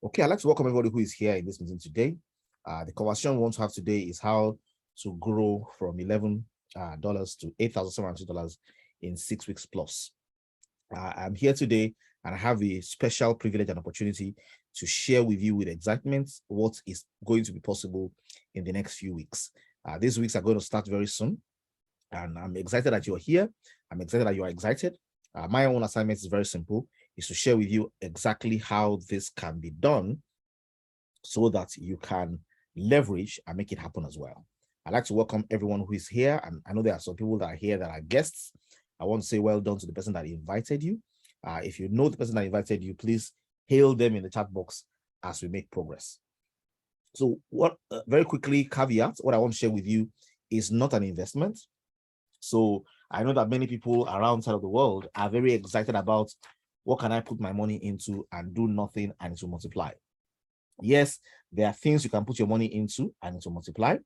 Okay, I'd like to welcome everybody who is here in this meeting today. The conversation we want to have today is how to grow from $11 to $8,700 in 6 weeks plus. I'm here today and I have a special privilege and opportunity to share with you with excitement what is going to be possible in the next few weeks. These weeks are going to start very soon, and I'm excited that you're here. I'm excited that you are excited. My own assignment is very simple, is to share with you exactly how this can be done so that you can leverage and make it happen as well. I'd like to welcome everyone who is here, and I know there are some people that are here that are guests. I want to say well done to the person that invited you. If you know the person that invited you, please hail them in the chat box as we make progress. So very quickly, caveat, what I want to share with you is not an investment. So I know that many people around side of the world are very excited about what can I put my money into and do nothing and it will multiply. Yes, there are things you can put your money into and it will multiply.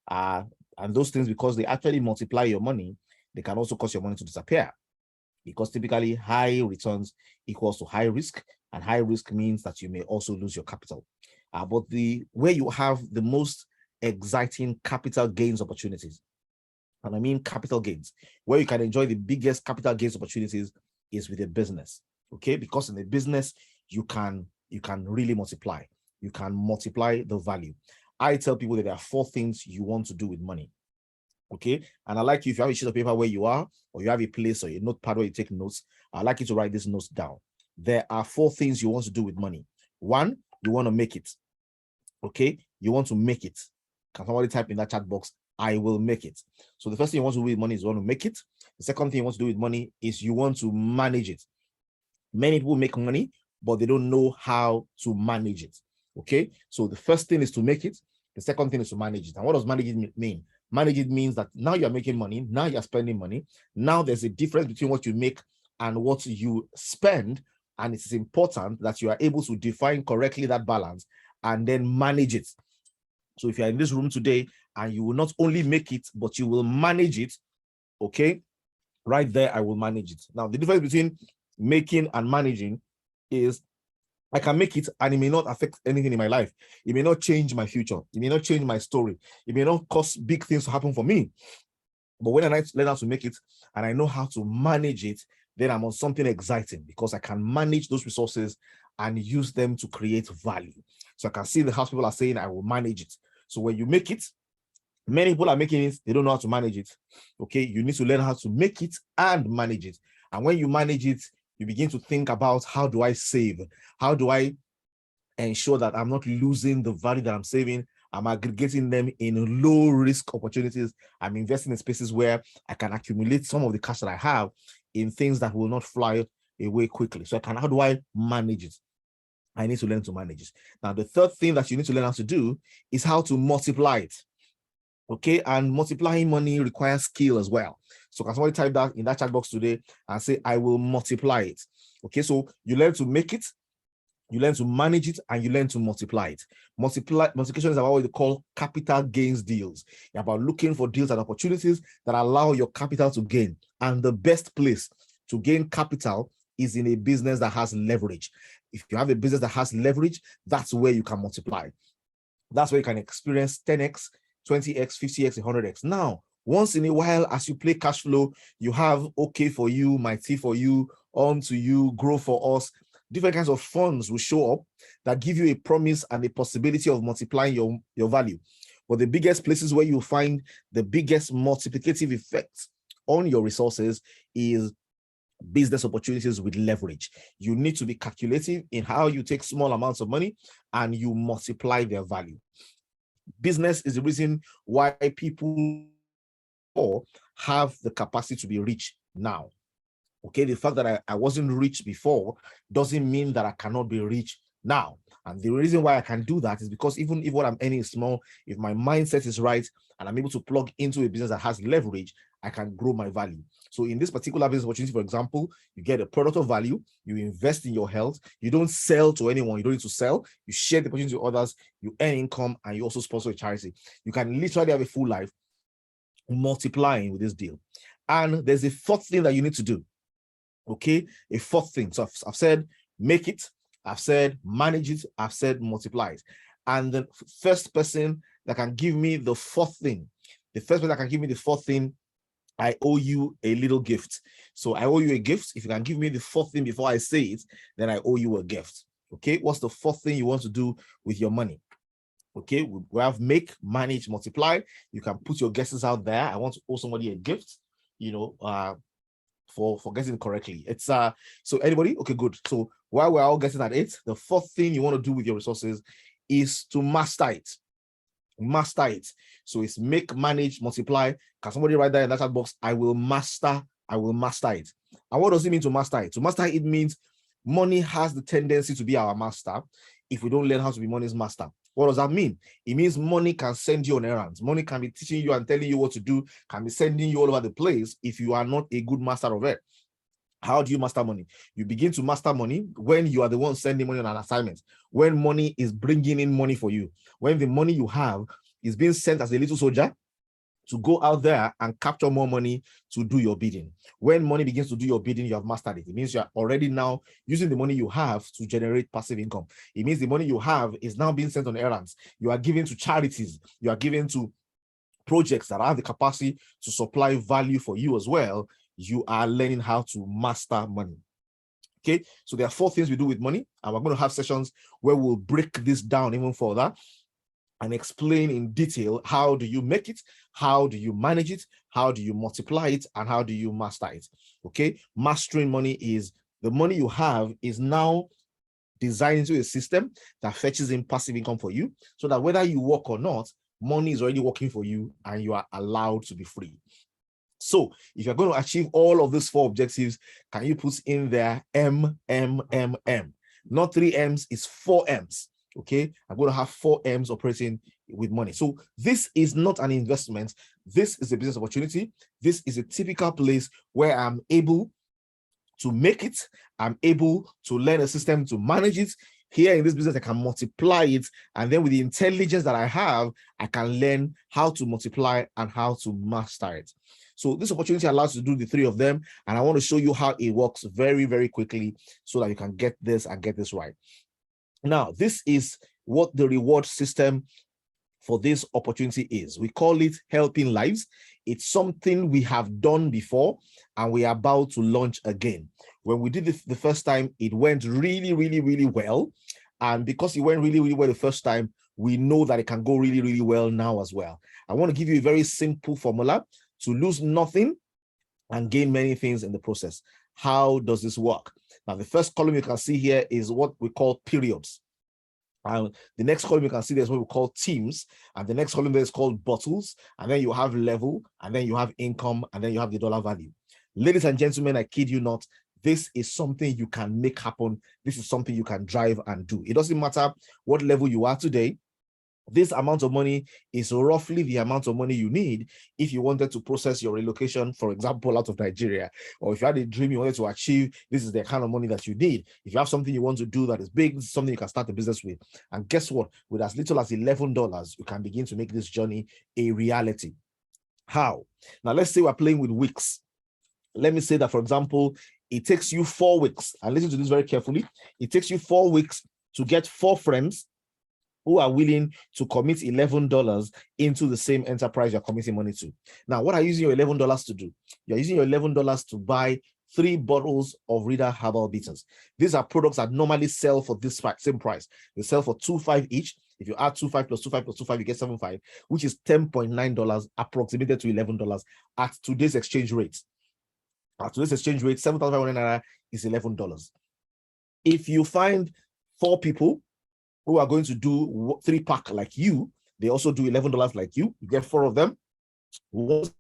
And those things, because they actually multiply your money, they can also cause your money to disappear. Because typically high returns equals to high risk, and high risk means that you may also lose your capital. But where you have the most exciting capital gains opportunities, and I mean capital gains, where you can enjoy the biggest capital gains opportunities is with a business. Okay, because in a business you can really multiply. You can multiply the value. I tell people that there are 4 things you want to do with money. Okay, and I like you, if you have a sheet of paper where you are, or you have a place or a notepad where you take notes, I'd like you to write these notes down. There are 4 things you want to do with money. 1, you want to make it. Okay, you want to make it. Can somebody type in that chat box, I will make it? So the first thing you want to do with money is you want to make it. The second thing you want to do with money is you want to manage it. Many people make money, but they don't know how to manage it. Okay, so the first thing is to make it. The second thing is to manage it. And what does manage it mean? Manage it means that now you're making money, now you're spending money. Now there's a difference between what you make and what you spend. And it is important that you are able to define correctly that balance and then manage it. So if you're in this room today and you will not only make it, but you will manage it, okay, right there, I will manage it. Now, the difference between making and managing is I can make it and it may not affect anything in my life. It may not change my future. It may not change my story. It may not cause big things to happen for me. But when I learn how to make it and I know how to manage it, then I'm on something exciting because I can manage those resources and use them to create value. So I can see the house people are saying, I will manage it. So when you make it, many people are making it, they don't know how to manage it. Okay, you need to learn how to make it and manage it. And when you manage it, you begin to think about, how do I save? How do I ensure that I'm not losing the value that I'm saving? I'm aggregating them in low risk opportunities. I'm investing in spaces where I can accumulate some of the cash that I have in things that will not fly away quickly. So how do I manage it? I need to learn to manage it. Now, the third thing that you need to learn how to do is how to multiply it. Okay, and multiplying money requires skill as well. So can somebody type that in that chat box today and say, I will multiply it? Okay, so you learn to make it, you learn to manage it, and you learn to multiply it. Multiplication is about what they call capital gains deals. It's about looking for deals and opportunities that allow your capital to gain. And the best place to gain capital is in a business that has leverage. If you have a business that has leverage, that's where you can multiply. That's where you can experience 10x, 20x, 50x, 100x. Now, once in a while, as you play cash flow, you have okay for you, mighty for you, on to you, grow for us. Different kinds of funds will show up that give you a promise and a possibility of multiplying your value. But the biggest places where you find the biggest multiplicative effects on your resources is business opportunities with leverage. You need to be calculative in how you take small amounts of money and you multiply their value. Business is the reason why people have the capacity to be rich now. Okay, the fact that I wasn't rich before doesn't mean that I cannot be rich now. And the reason why I can do that is because even if what I'm earning is small, if my mindset is right and I'm able to plug into a business that has leverage, I can grow my value. So in this particular business opportunity, for example, you get a product of value, you invest in your health, you don't sell to anyone, you don't need to sell, you share the opportunity with others, you earn income, and you also sponsor a charity. You can literally have a full life multiplying with this deal. And there's a fourth thing that you need to do. Okay, a fourth thing. So I've said make it, I've said manage it, I've said multiply it. And the first person that can give me the fourth thing, I owe you a little gift. So I owe you a gift. If you can give me the fourth thing before I say it, then I owe you a gift. Okay, what's the fourth thing you want to do with your money? Okay, we have make, manage, multiply. You can put your guesses out there. I want to owe somebody a gift, for guessing correctly. It's so anybody? Okay, good. So while we're all guessing at it, the fourth thing you want to do with your resources is to master it. Master it. So it's make, manage, multiply. Can somebody write that in that chat box? I will master it. And what does it mean to master it? To master it means money has the tendency to be our master if we don't learn how to be money's master. What does that mean? It means money can send you on errands. Money can be teaching you and telling you what to do, can be sending you all over the place if you are not a good master of it. How do you master money? You begin to master money when you are the one sending money on an assignment, when money is bringing in money for you, when the money you have is being sent as a little soldier to go out there and capture more money to do your bidding. When money begins to do your bidding, you have mastered it. It means you are already now using the money you have to generate passive income. It means the money you have is now being sent on errands. You are giving to charities. You are giving to projects that have the capacity to supply value for you as well. You are learning how to master money. Okay, so there are 4 things we do with money, and we're going to have sessions where we'll break this down even further and explain in detail how do you make it, how do you manage it, how do you multiply it, and how do you master it. Okay, mastering money is the money you have is now designed into a system that fetches in passive income for you, so that whether you work or not, money is already working for you and you are allowed to be free. So if you're going to achieve all of these 4 objectives, can you put in there M? Not 3 M's, it's 4 M's. Okay, I'm going to have 4 M's operating with money. So this is not an investment. This is a business opportunity. This is a typical place where I'm able to make it. I'm able to learn a system to manage it. Here in this business, I can multiply it. And then with the intelligence that I have, I can learn how to multiply and how to master it. So this opportunity allows you to do the 3 of them. And I want to show you how it works very, very quickly so that you can get this and get this right. Now, this is what the reward system for this opportunity is. We call it helping lives. It's something we have done before and we are about to launch again. When we did it the first time, it went really, really, really well. And because it went really, really well the first time, we know that it can go really, really well now as well. I want to give you a very simple formula to lose nothing and gain many things in the process. How does this work? Now, the first column you can see here is what we call periods. And the next column you can see there's what we call teams. And the next column there is called bottles. And then you have level, and then you have income, and then you have the dollar value. Ladies and gentlemen, I kid you not, this is something you can make happen. This is something you can drive and do. It doesn't matter what level you are today. This amount of money is roughly the amount of money you need if you wanted to process your relocation, for example, out of Nigeria, or if you had a dream you wanted to achieve, this is the kind of money that you need. If you have something you want to do that is big, this is something you can start a business with. And guess what? With as little as $11, you can begin to make this journey a reality. How? Now, let's say we're playing with weeks. Let me say that, for example, it takes you 4 weeks, and listen to this very carefully. It takes you 4 weeks to get 4 friends who are willing to commit $11 into the same enterprise you're committing money to. Now, what are you using your $11 to do? You're using your $11 to buy 3 bottles of Reader Herbal Bitters. These are products that normally sell for this same price. They sell for $2.5 each. If you add 2.5 plus 2.5 plus 2.5, you get 7.5, which is $10.9, approximated to $11 at today's exchange rate. At today's exchange rate, 7,500 naira is $11. If you find 4 people who are going to do 3-pack like you, they also do $11 like you. You get 4 of them. Week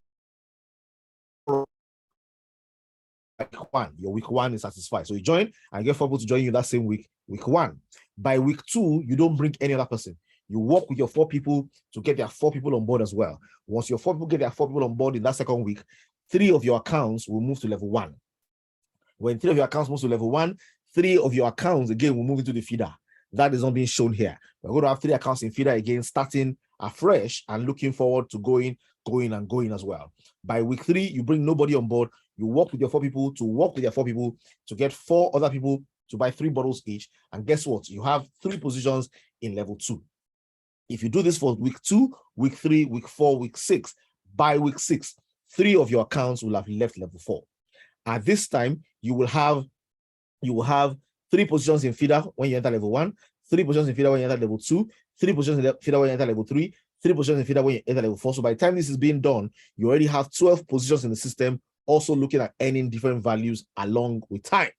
1, your week 1 is satisfied. So you join and get 4 people to join you that same week, week 1. By week 2, you don't bring any other person. You work with your 4 people to get their 4 people on board as well. Once your 4 people get their 4 people on board in that second week, 3 of your accounts will move to level 1. When 3 of your accounts move to level 1, 3 of your accounts again will move into the feeder. That is not being shown here. We're going to have 3 accounts in feeder again, starting afresh and looking forward to going as well. By week 3, you bring nobody on board. You work with your 4 people to work with your 4 people to get 4 other people to buy 3 bottles each. And guess what? You have 3 positions in level 2. If you do this for week 2, week 3, week 4, week 6, by week 6, 3 of your accounts will have left level 4. At this time, you will have 3 positions in feeder when you enter level 1, 3 positions in feeder when you enter level 2, 3 positions in feeder when you enter level 3, 3 positions in feeder when you enter level 4. So by the time this is being done, you already have 12 positions in the system, also looking at earning different values along with time.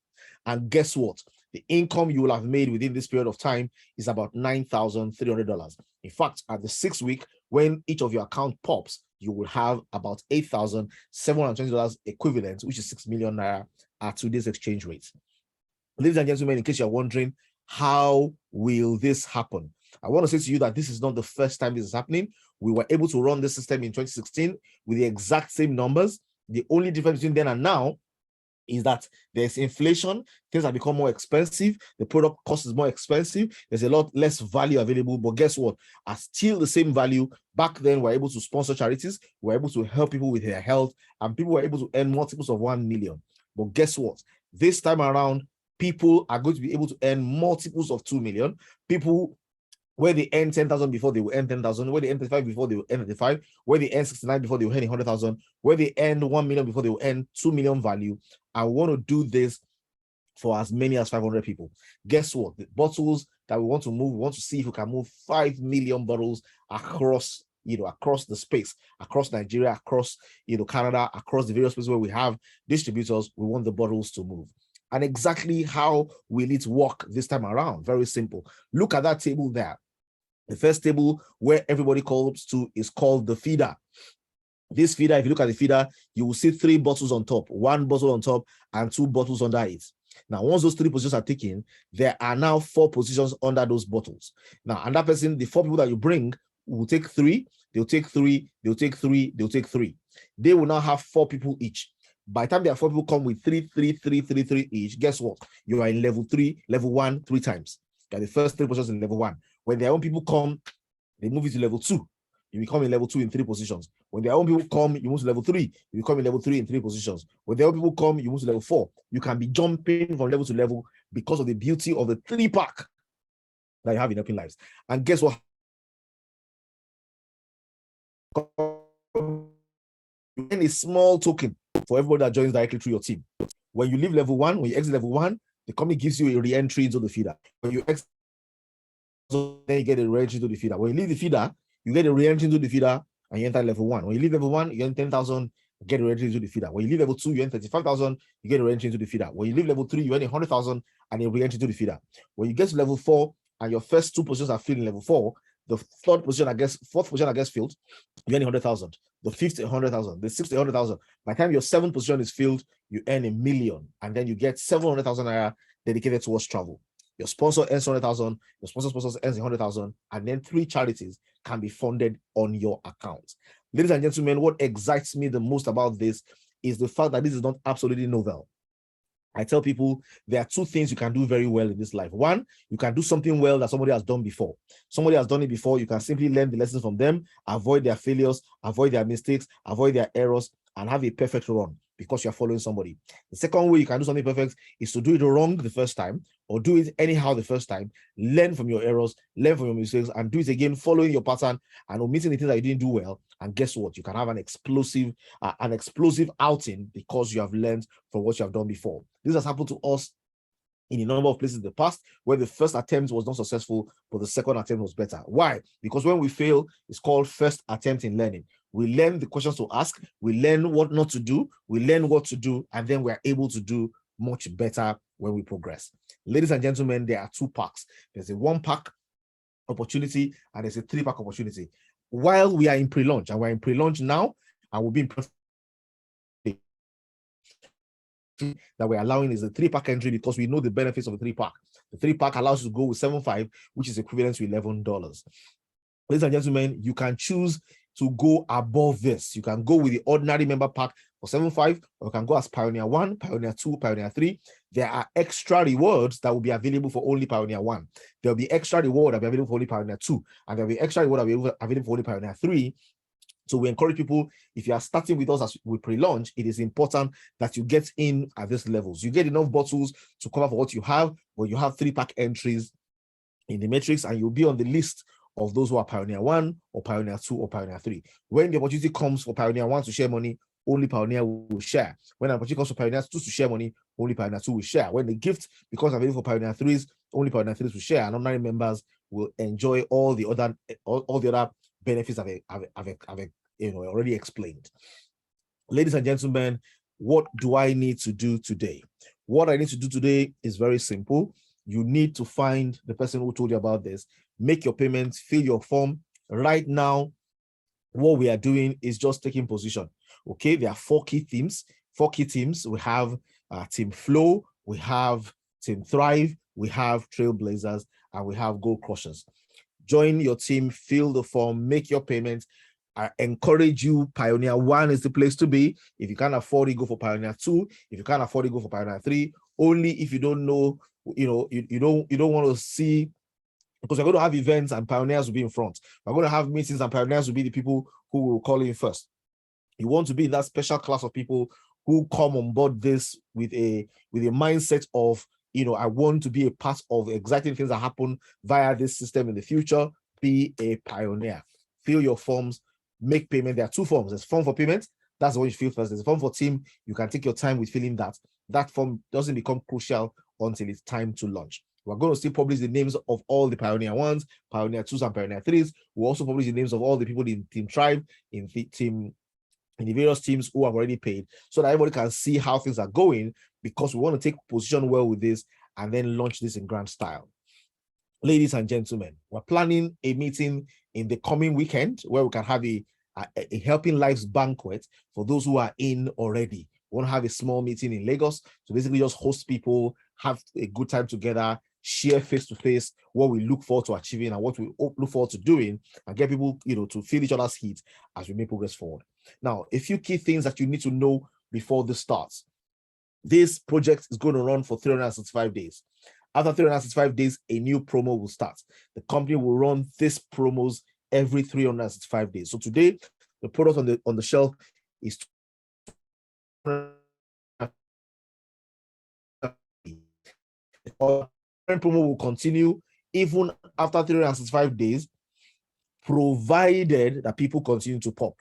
And guess what? The income you will have made within this period of time is about $9,300. In fact, at the 6th week, when each of your account pops, you will have about $8,720 equivalent, which is 6 million naira at today's exchange rate. Ladies and gentlemen, in case you're wondering, how will this happen? I want to say to you that this is not the first time this is happening. We were able to run this system in 2016 with the exact same numbers. The only difference between then and now is that there's inflation, things have become more expensive, the product cost is more expensive, there's a lot less value available, but guess what? At still the same value, back then we're able to sponsor charities, we're able to help people with their health, and people were able to earn multiples of 1 million. But guess what? This time around, people are going to be able to earn multiples of 2 million. People, where they earn 10,000 before, they will earn 10,000. Where they earn 35 before, they will earn 35. Where they earn 69 before, they will earn 100,000. Where they earn 1 million before, they will earn 2 million value. I want to do this for as many as 500 people. Guess what? The bottles that we want to move, we want to see if we can move 5 million bottles across, across the space, across Nigeria, across, Canada, across the various places where we have distributors. We want the bottles to move. And exactly how will it work this time around? Very simple. Look at that table there. The first table where everybody comes to is called the feeder. This feeder, if you look at the feeder, you will see 3 bottles on top, 1 bottle on top and 2 bottles under it. Now, once those 3 positions are taken, there are now 4 positions under those bottles. Now, and that person, the 4 people that you bring will take 3, they'll take 3, they'll take 3, they'll take 3. They will now have 4 people each. By the time there are 4 people come with 3, 3, 3, 3, 3 each, guess what? You are in level 3, level 1, 3 times. You are the first 3 positions in level 1. When their own people come, they move it to level 2. You become in level 2 in 3 positions. When their own people come, you move to level 3. You become in level 3 in 3 positions. When their own people come, you move to level 4. You can be jumping from level to level because of the beauty of the 3-pack that you have in Helping Lives. And guess what? You earn a small token for everybody that joins directly through your team. When you leave level 1, when you exit level 1, the company gives you a re-entry into the feeder. When you exit, then you get a re-entry into the feeder. When you leave the feeder, you get a re-entry into the feeder and you enter level 1. When you leave level 1, you earn 10,000, get a re-entry into the feeder. When you leave level 2, you earn 35,000, you get a re-entry into the feeder. When you leave level 3, you earn 100,000 and a re-entry into the feeder. When you get to level 4 and your first 2 positions are filled in level 4, the 4th position I guess filled, you earn 100,000. The 5th 100,000. The 6th 100,000. By the time your 7th position is filled, you earn $1 million, and then you get 700,000 naira dedicated towards travel. Your sponsor earns 100,000. Your sponsor earns 100,000, and then 3 charities can be funded on your account. Ladies and gentlemen, what excites me the most about this is the fact that this is not absolutely novel. I tell people there are 2 things you can do very well in this life. 1, you can do something well that somebody has done before. Somebody has done it before. You can simply learn the lessons from them, avoid their failures, avoid their mistakes, avoid their errors, and have a perfect run because you're following somebody. The second way you can do something perfect is to do it wrong the first time, or do it anyhow the first time, learn from your errors, learn from your mistakes, and do it again, following your pattern and omitting the things that you didn't do well. And guess what? You can have an explosive outing because you have learned from what you have done before. This has happened to us in a number of places in the past where the first attempt was not successful, but the second attempt was better. Why? Because when we fail, it's called first attempt in learning. We learn the questions to ask, we learn what not to do, we learn what to do, and then we're able to do much better when we progress. Ladies and gentlemen, there are 2 packs. There's a 1-pack opportunity and there's a 3-pack opportunity. While we are in pre-launch, and we're in pre-launch now, and we'll be in that we're allowing is a 3-pack entry because we know the benefits of a 3-pack. The 3-pack allows you to go with 7.5, which is equivalent to $11. Ladies and gentlemen, you can choose to go above this. You can go with the ordinary member pack for 7.5, or you can go as Pioneer 1, Pioneer 2, Pioneer 3. There are extra rewards that will be available for only Pioneer 1. There'll be extra reward that will be available for only Pioneer 2, and there'll be extra reward that will be available for only Pioneer 3. So we encourage people, if you are starting with us as we pre-launch, it is important that you get in at these levels. You get enough bottles to cover for what you have, but you have 3-pack entries in the matrix, and you'll be on the list of those who are Pioneer 1 or Pioneer 2 or Pioneer 3. When the opportunity comes for Pioneer 1 to share money, only Pioneer will share. When an opportunity comes for Pioneer 2 to share money, only Pioneer 2 will share. When the gift becomes available for Pioneer 3s, only Pioneer 3s will share, and ordinary members will enjoy all the other benefits I've already explained. Ladies and gentlemen, what do I need to do today? What I need to do today is very simple. You need to find the person who told you about this, make your payments, fill your form. Right now, what we are doing is just taking position. Okay, there are 4 key themes. 4 key teams. We have Team Flow, we have Team Thrive, we have Trailblazers, and we have Goal Crushers. Join your team, fill the form, make your payments. I encourage you, Pioneer 1 is the place to be. If you can't afford it, go for Pioneer 2. If you can't afford it, go for Pioneer 3. Only if you don't know, you don't want to see, because we're going to have events and pioneers will be in front. We're going to have meetings and pioneers will be the people who will call in first. You want to be in that special class of people who come on board this with a mindset of, I want to be a part of exciting things that happen via this system in the future. Be a pioneer. Fill your forms, make payment. There are 2 forms. There's form for payment. That's the one you fill first. There's a form for team. You can take your time with filling that. That form doesn't become crucial until it's time to launch. We're going to still publish the names of all the Pioneer 1s, Pioneer 2s, and Pioneer 3s. We'll also publish the names of all the people in Team Tribe, in the various teams who have already paid, so that everybody can see how things are going, because we want to take position well with this and then launch this in grand style. Ladies and gentlemen, we're planning a meeting in the coming weekend where we can have a Helping Lives banquet for those who are in already. We want to have a small meeting in Lagos to basically just host people, have a good time together, share face-to-face what we look forward to achieving and what we look forward to doing, and get people, to feel each other's heat as we make progress forward. Now, a few key things that you need to know before this starts. This project is going to run for 365 days. After 365 days, a new promo will start. The company will run these promos every 365 days. So today, the product on the shelf is our current promo will continue even after 365 days, provided that people continue to pop.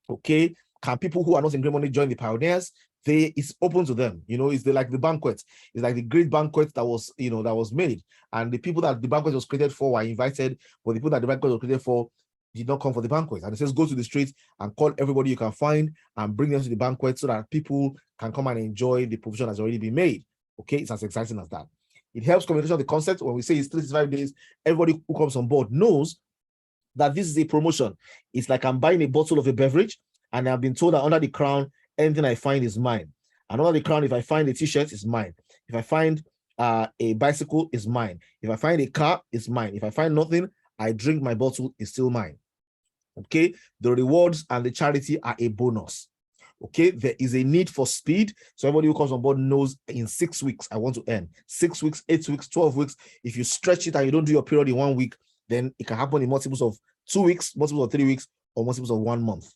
Okay, can people who are not in great money join the pioneers? It's open to them. It's like the banquet. It's like the great banquet that was, that was made, and the people that the banquet was created for were invited, but the people that the banquet was created for did not come for the banquet. And it says, go to the streets and call everybody you can find and bring them to the banquet so that people can come and enjoy the provision that's already been made. Okay, it's as exciting as that. It helps communication of the concept. When we say it's 365 days, everybody who comes on board knows that this is a promotion. It's like I'm buying a bottle of a beverage, and I've been told that under the crown, anything I find is mine. And under the crown, if I find a t-shirt, it's mine. If I find a bicycle, it's mine. If I find a car, it's mine. If I find nothing, I drink my bottle, it's still mine. Okay, the rewards and the charity are a bonus. Okay, there is a need for speed. So everybody who comes on board knows in 6 weeks, I want to earn 6 weeks, 8 weeks, 12 weeks. If you stretch it and you don't do your period in 1 week, then it can happen in multiples of 2 weeks, multiples of 3 weeks, or multiples of 1 month.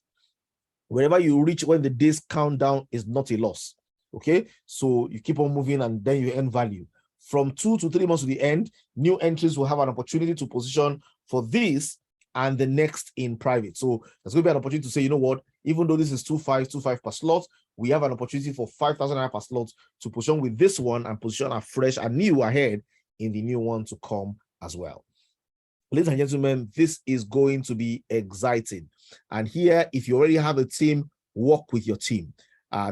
Wherever you reach when the days count down is not a loss. Okay, so you keep on moving and then you earn value. From 2 to 3 months to the end, new entries will have an opportunity to position for this and the next in private. So there's going to be an opportunity to say, you know what, even though this is 2,525 per slot, we have an opportunity for 5,000 per slot to position with this one and position afresh and new ahead in the new one to come as well. Ladies and gentlemen, this is going to be exciting. And here, if you already have a team, work with your team.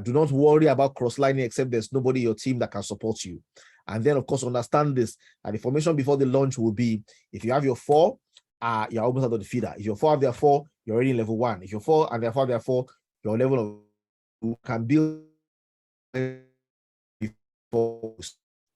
Do not worry about cross-lining except there's nobody in your team that can support you. And then, of course, understand this. And the formation before the launch will be, if you have your 4, you're almost out of the feeder. If your 4 have their 4, you're already in level 1. If your 4 and their 4 have their 4, you're on level of you can build before.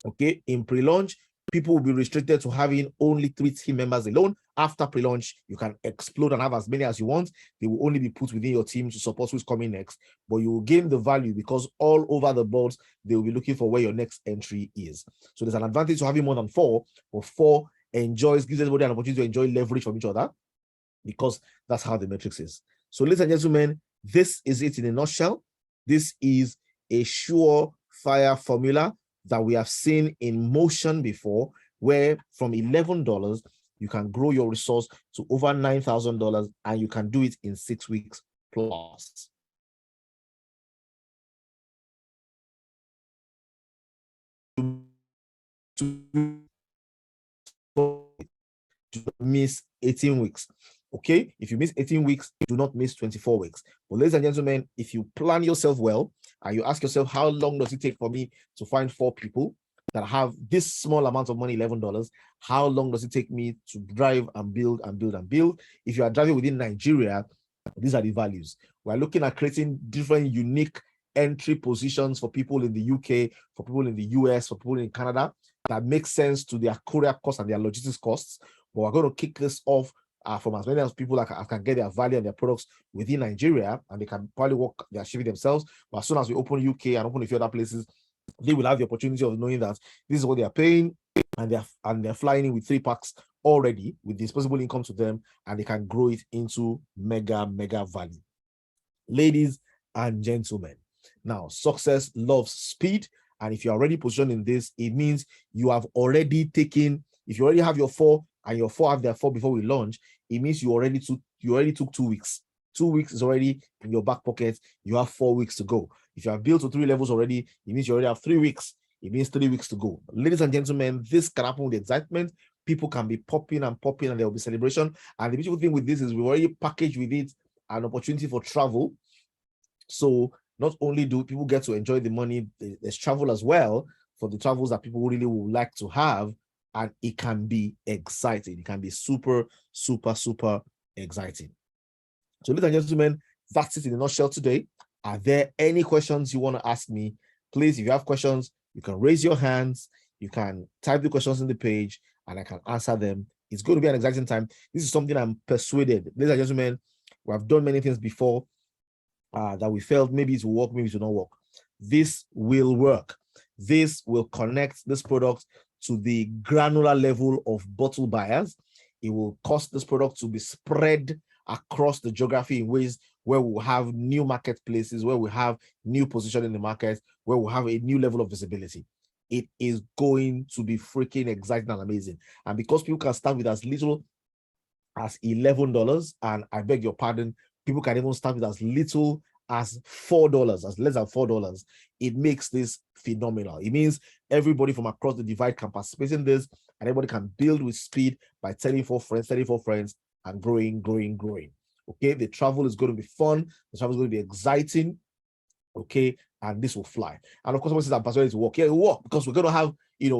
Okay, in pre-launch, people will be restricted to having only 3 team members alone. After pre-launch, you can explode and have as many as you want. They will only be put within your team to support who's coming next, but you will gain the value because all over the board, they will be looking for where your next entry is. So there's an advantage to having more than 4, but 4 gives everybody an opportunity to enjoy leverage from each other, because that's how the matrix is. So, ladies and gentlemen, this is it in a nutshell. This is a surefire formula that we have seen in motion before, where from $11, you can grow your resource to over $9,000, and you can do it in 6 weeks plus. To miss 18 weeks. Okay, if you miss 18 weeks, do not miss 24 weeks. But ladies and gentlemen, if you plan yourself well and you ask yourself, how long does it take for me to find 4 people that have this small amount of money, $11? How long does it take me to drive and build and build and build? If you are driving within Nigeria, these are the values. We're looking at creating different unique entry positions for people in the UK, for people in the US, for people in Canada, that makes sense to their courier costs and their logistics costs. But we're going to kick this off from as many as people that can get their value and their products within Nigeria, and they can probably work their shipping themselves. But as soon as we open UK and open a few other places, they will have the opportunity of knowing that this is what they are paying, and they're flying in with 3 packs already with disposable income to them, and they can grow it into mega value. Ladies and gentlemen, now success loves speed, and if you're already positioned in this, it means you have already taken, if you already have your 4 and your 4 have their 4 before we launch, it means you already took 2 weeks. 2 weeks is already in your back pocket. You have 4 weeks to go. If you have built to 3 levels already, it means you already have 3 weeks. It means 3 weeks to go. Ladies and gentlemen, this can happen with excitement. People can be popping and there will be celebration. And the beautiful thing with this is we've already packaged with it an opportunity for travel. So not only do people get to enjoy the money, there's travel as well for the travels that people really would like to have. And it can be exciting. It can be super exciting. So, ladies and gentlemen, that's it in a nutshell today. Are there any questions you want to ask me? Please, if you have questions, you can raise your hands. You can type the questions in the page, and I can answer them. It's going to be an exciting time. This is something I'm persuaded. Ladies and gentlemen, we have done many things before that we felt maybe it will work, maybe it will not work. This will work. This will connect this product to the granular level of bottle buyers. It will cause this product to be spread across the geography in ways where we'll have new marketplaces, where we have new position in the market, where we'll have a new level of visibility. It is going to be freaking exciting and amazing. And because people can start with as little as $11, and I beg your pardon, people can even start with as little as $4, as less than $4, it makes this phenomenal. It means everybody from across the divide can participate in this, and everybody can build with speed by telling 4 friends, and growing. Okay, the travel is going to be fun. The travel is going to be exciting. Okay, and this will fly. And of course, someone says I'm persuaded to work. Yeah, it will work because we're going to have,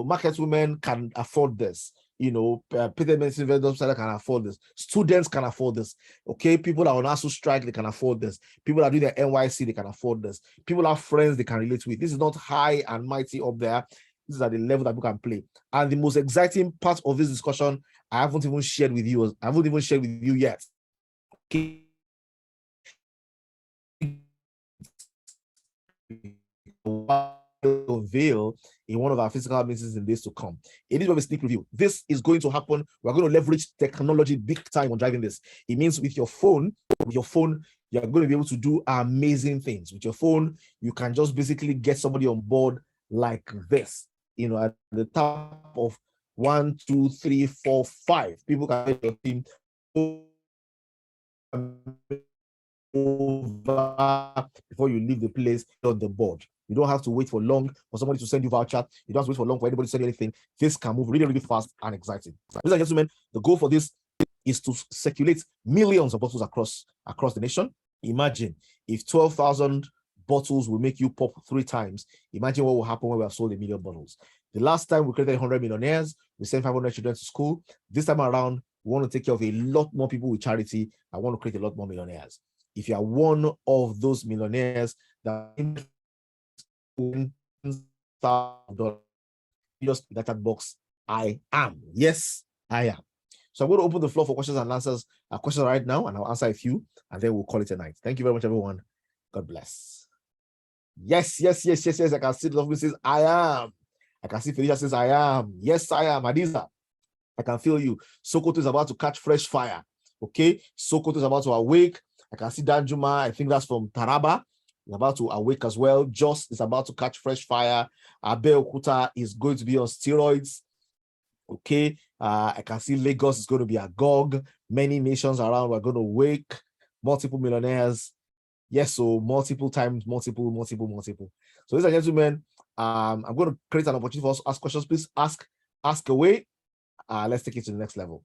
market women can afford this. Paid medicine vendors can afford this. Students can afford this. Okay, people that are on ASU strike, they can afford this. People that are doing their NYC, they can afford this. People have friends they can relate with. This is not high and mighty up there. This is at the level that people can play. And the most exciting part of this discussion, I haven't even shared with you. I haven't even shared with you yet. Okay. Veil in one of our physical meetings in days to come. It is a sneak review. This is going to happen. We're going to leverage technology big time on driving this. It means with your phone, you're going to be able to do amazing things. With your phone, you can just basically get somebody on board like this. At the top of 1, 2, 3, 4, 5 people can get your team over before you leave the place on the board. You don't have to wait for long for somebody to send you voucher. You don't have to wait for long for anybody to send you anything. This can move really fast and exciting. Ladies and gentlemen, the goal for this is to circulate millions of bottles across the nation. Imagine if 12,000 bottles will make you pop 3 times. Imagine what will happen when we have sold 1 million bottles. The last time we created 100 millionaires, we sent 500 children to school. This time around, we want to take care of a lot more people with charity. I want to create a lot more millionaires. If you are one of those millionaires that just in that chat box, I am. Yes, I am. So I'm going to open the floor for questions and answers. Questions right now, and I'll answer a few, and then we'll call it a night. Thank you very much, everyone. God bless. Yes. I can see the office says I am. I can see Felicia says I am. Yes, I am. Adiza, I can feel you. Sokoto is about to catch fresh fire. Okay, Sokoto is about to awake. I can see Danjuma. I think that's from Taraba. He's about to awake as well. Jos is about to catch fresh fire. Abeokuta is going to be on steroids. Okay. I can see Lagos is going to be agog. Many nations around are going to wake. Multiple millionaires. Yes, so multiple times, multiple. So, ladies and gentlemen, I'm going to create an opportunity for us to ask questions. Please ask away. Let's take it to the next level.